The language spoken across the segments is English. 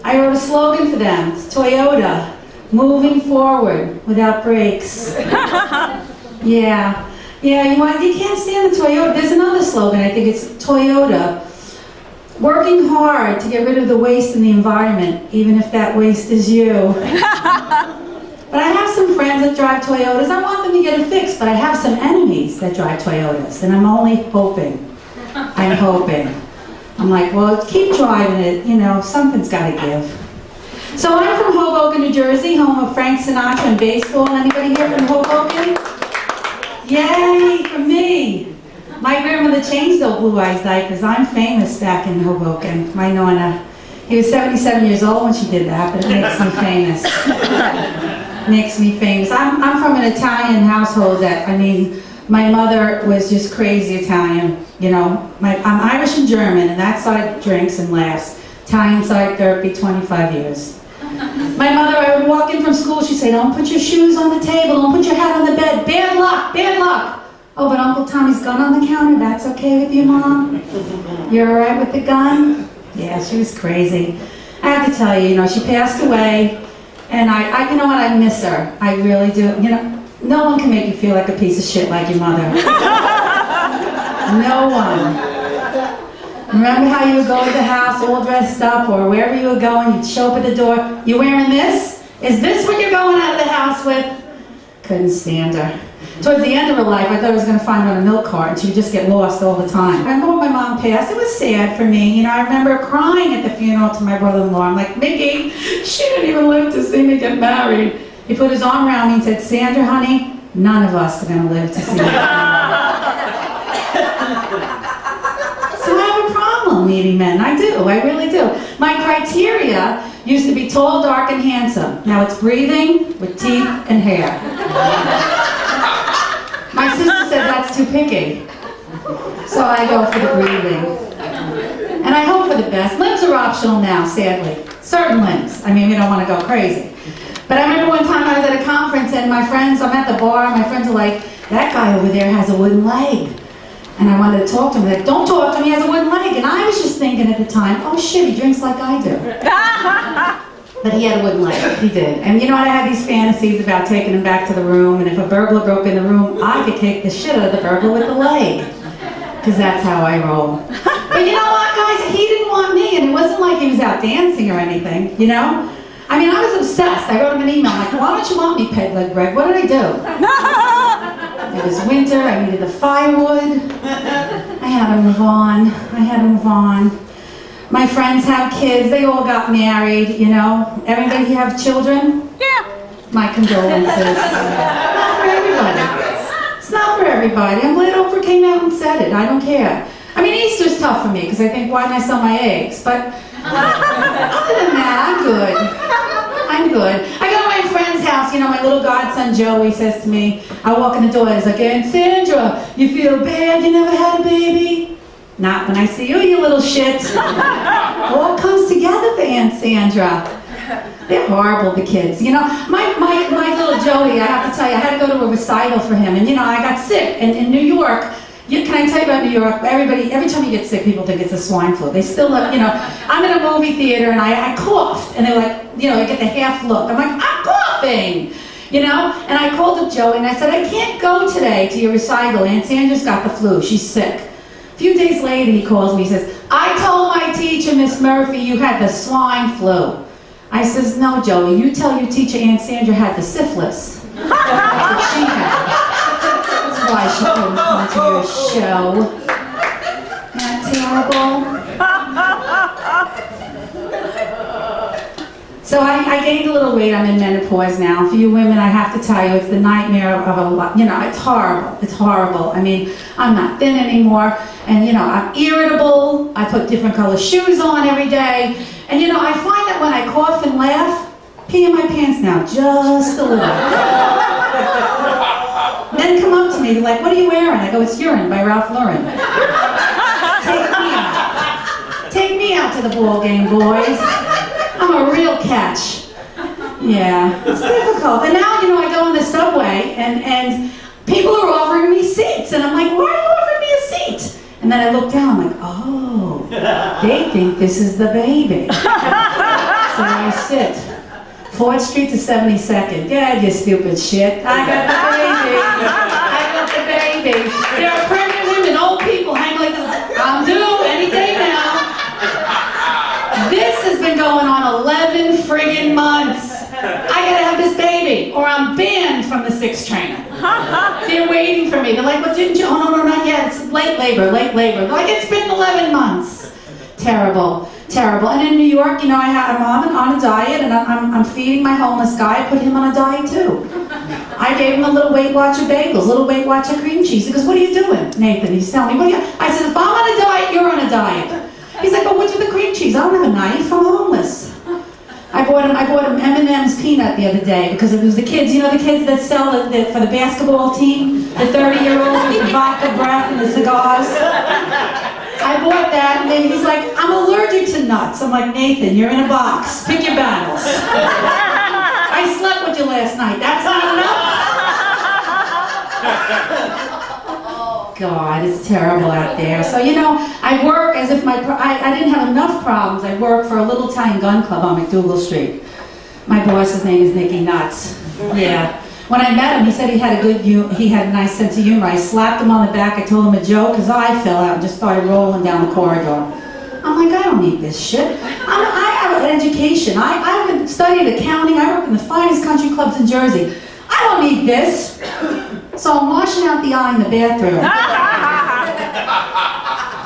I wrote a slogan for them. It's Toyota, moving forward without brakes. Yeah, you can't stand the Toyota. There's another slogan, I think it's Toyota, working hard to get rid of the waste in the environment, even if that waste is you. But I have some friends that drive Toyotas. I want them to get it fixed, but I have some enemies that drive Toyotas, and I'm only hoping. I'm hoping. I'm like, well, keep driving it, you know, something's got to give. So I'm from Hoboken, New Jersey, home of Frank Sinatra and baseball. Anybody here from Hoboken? Yay, for me. My grandmother changed those Blue Eyes diapers. I'm famous back in Hoboken. My nonna. He was 77 years old when she did that, but it makes me famous. Makes me famous. I'm from an Italian household that, I mean, my mother was just crazy Italian. You know, I'm Irish and German, and that side drinks and laughs. Italian side therapy, 25 years. My mother, I would walk in from school, she'd say, don't put your shoes on the table, don't put your hat on the bed, bad luck, bad luck. Oh, but Uncle Tommy's gun on the counter, that's okay with you, Mom? You're all right with the gun? Yeah, she was crazy. I have to tell you, you know, she passed away, and I you know what, I miss her. I really do. You know, no one can make you feel like a piece of shit like your mother. No one. Remember how you would go to the house all dressed up, or wherever you were going, you'd show up at the door, you wearing this? Is this what you're going out of the house with? Couldn't stand her. Towards the end of her life, I thought I was going to find her on a milk cart, and she would just get lost all the time. I remember when my mom passed, it was sad for me. You know, I remember crying at the funeral to my brother-in-law. I'm like, Mickey, she didn't even live to see me get married. He put his arm around me and said, Sandra, honey, none of us are going to live to see you get married. Meeting men. I do. I really do. My criteria used to be tall, dark, and handsome. Now it's breathing with teeth and hair. My sister said that's too picky. So I go for the breathing. And I hope for the best. Limbs are optional now, sadly. Certain limbs. I mean, we don't want to go crazy. But I remember one time I was at a conference and my friends, I'm at the bar, and my friends are like, that guy over there has a wooden leg. And I wanted to talk to him. Like, don't talk to him, he has a wooden leg. And I was just thinking at the time, oh shit, he drinks like I do. But he had a wooden leg, he did. And you know what, I had these fantasies about taking him back to the room, and if a burglar broke in the room, I could kick the shit out of the burglar with the leg. Because that's how I roll. But you know what, guys, he didn't want me, and it wasn't like he was out dancing or anything, you know? I mean, I was obsessed. I wrote him an email, like, why don't you want me, Peg Leg Greg? What did I do? It was winter, I needed the firewood. I had to move on. My friends have kids, they all got married, you know. Everybody have children? Yeah. My condolences. Not for everybody. It's not for everybody. I'm glad Oprah came out and said it. I don't care. I mean, Easter's tough for me, because I think, why didn't I sell my eggs? But other than that, I'm good. I go to my friend's house, you know, my little godson Joey says to me, I walk in the door, he's like, Aunt Sandra, you feel bad you never had a baby? Not when I see you, you little shit. It all comes together for Aunt Sandra. They're horrible, the kids. You know, my little Joey, I have to tell you, I had to go to a recital for him, and you know, I got sick, and in New York, can I tell you about New York? Every time you get sick, people think it's a swine flu. They still look, you know, I'm in a movie theater and I coughed, and they're like, you know, I get the half look. I'm like, I'm coughing, you know? And I called up Joey and I said, I can't go today to your recital. Aunt Sandra's got the flu, she's sick. A few days later, he calls me, he says, I told my teacher, Miss Murphy, you had the swine flu. I says, no, Joey, you tell your teacher Aunt Sandra had the syphilis. That's what she had. Why she couldn't come to your show. Isn't that terrible? So I gained a little weight. I'm in menopause now. For you women, I have to tell you, it's the nightmare of a lot. You know, it's horrible. It's horrible. I mean, I'm not thin anymore. And, you know, I'm irritable. I put different color shoes on every day. And, you know, I find that when I cough and laugh, pee in my pants now, just a little. Men come up to me, they're like, what are you wearing? I go, it's urine by Ralph Lauren. Take me out to the ball game, boys. I'm a real catch. Yeah, it's difficult. And now, you know, I go on the subway and people are offering me seats. And I'm like, why are you offering me a seat? And then I look down, I'm like, oh, they think this is the baby. So it. 4th Street to 72nd. Yeah, you stupid shit. I got the baby. I got the baby. There are pregnant women, old people hanging like this. I'm due any day now. This has been going on 11 friggin' months. I gotta have this baby, or I'm banned from the 6 train. They're waiting for me. They're like, well, didn't you? Oh, no, not yet. It's late labor, late labor. They're like, it's been 11 months. Terrible, terrible. And in New York, you know, I'm on a diet, and I'm feeding my homeless guy. I put him on a diet, too. I gave him a little Weight Watcher bagels, little Weight Watcher cream cheese. He goes, what are you doing, Nathan? He's telling me, what are you? I said, if I'm on a diet, you're on a diet. He's like, oh, what's with the cream cheese? I don't have a knife. I'm homeless. I bought him M&M's peanut the other day because it was the kids, you know, the kids that sell it for the basketball team, the 30-year-olds with the vodka breath and the cigars. I bought that, and then he's like, I'm allergic to nuts. I'm like, Nathan, you're in a box. Pick your battles. I slept with you last night. That's not enough? God, it's terrible out there. So, you know, I work as if I didn't have enough problems. I work for a little Italian gun club on McDougal Street. My boss's name is Nicky Nuts. Yeah. When I met him, he said he had a nice sense of humor. I slapped him on the back. I told him a joke. His eye fell out and just started rolling down the corridor. I'm like, I don't need this shit. I have an education. I studied accounting. I work in the finest country clubs in Jersey. I don't need this. So I'm washing out the eye in the bathroom.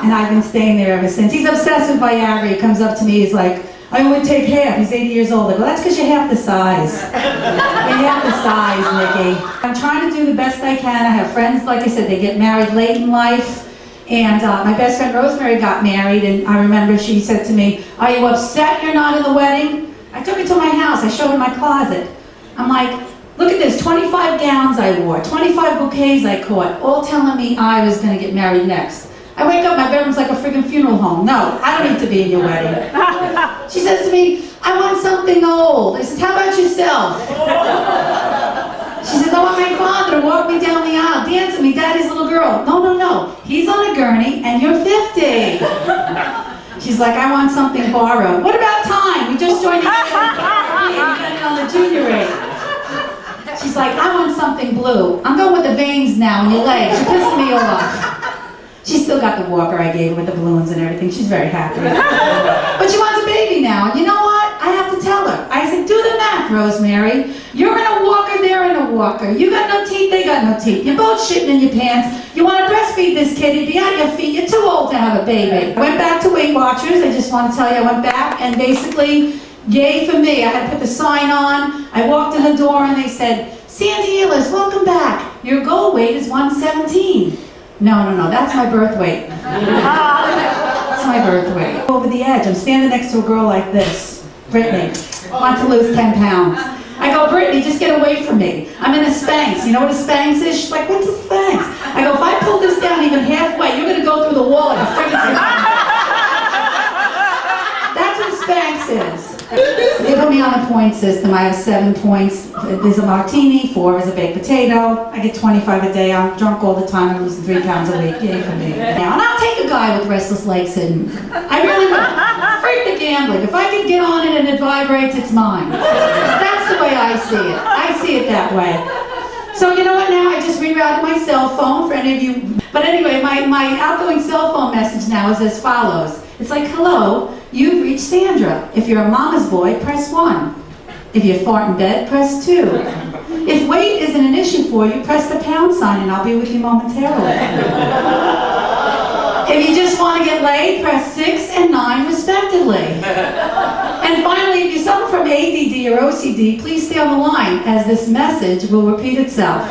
And I've been staying there ever since. He's obsessed with Viagra. He comes up to me, he's like, I only take half. He's 80 years old. I go, that's because you're half the size. You're half the size, Nikki. I'm trying to do the best I can. I have friends, like I said, they get married late in life. And my best friend Rosemary got married, and I remember she said to me, are you upset you're not in the wedding? I took her to my house. I showed her my closet. I'm like, look at this, 25 gowns I wore, 25 bouquets I caught, all telling me I was going to get married next. I wake up, my bedroom's like a friggin' funeral home. No, I don't need to be in your wedding. She says to me, I want something old. I says, how about yourself? She says, I want my father to walk me down the aisle, dance with me, daddy's little girl. No, no, no, he's on a gurney and you're 50. She's like, I want something borrowed. What about time? We just joined together on the junior rate. She's like, I want something blue. I'm going with the veins now in your legs. You're pissing me off. She's still got the walker I gave her with the balloons and everything. She's very happy. But she wants a baby now. And you know what? I have to tell her. I said, do the math, Rosemary. You're in a walker, they're in a walker. You got no teeth, they got no teeth. You're both shitting in your pants. You want to breastfeed this kid, he'd be on your feet. You're too old to have a baby. I went back to Weight Watchers. I just want to tell you, I went back and basically, yay for me. I had to put the sign on. I walked in the door and they said, Sandy Ehlers, welcome back. Your goal weight is 117. No, that's my birth weight. That's my birth weight. Over the edge, I'm standing next to a girl like this, Brittany, wants to lose 10 pounds. I go, Brittany, just get away from me. I'm in a Spanx. You know what a Spanx is? She's like, what's a Spanx? I go, if I pull this down even halfway, you're going to go through the wall like a friggin' That's what Spanx is. They put me on a point system. I have 7 points. There's a martini, 4 is a baked potato. I get 25 a day. I'm drunk all the time. I'm losing 3 pounds a week. Yay for me. Now, and I'll take a guy with restless legs sitting. I really will. Freak the gambling. If I can get on it and it vibrates, it's mine. That's the way I see it. I see it that way. So you know what, now I just rerouted my cell phone for any of you. But anyway, my outgoing cell phone message now is as follows. It's like, hello, you've reached Sandra. If you're a mama's boy, press 1. If you fart in bed, press 2. If weight isn't an issue for you, press the pound sign and I'll be with you momentarily. If you just want to get laid, press 6 and 9 respectively. And finally, if you suffer from ADD or OCD, please stay on the line as this message will repeat itself.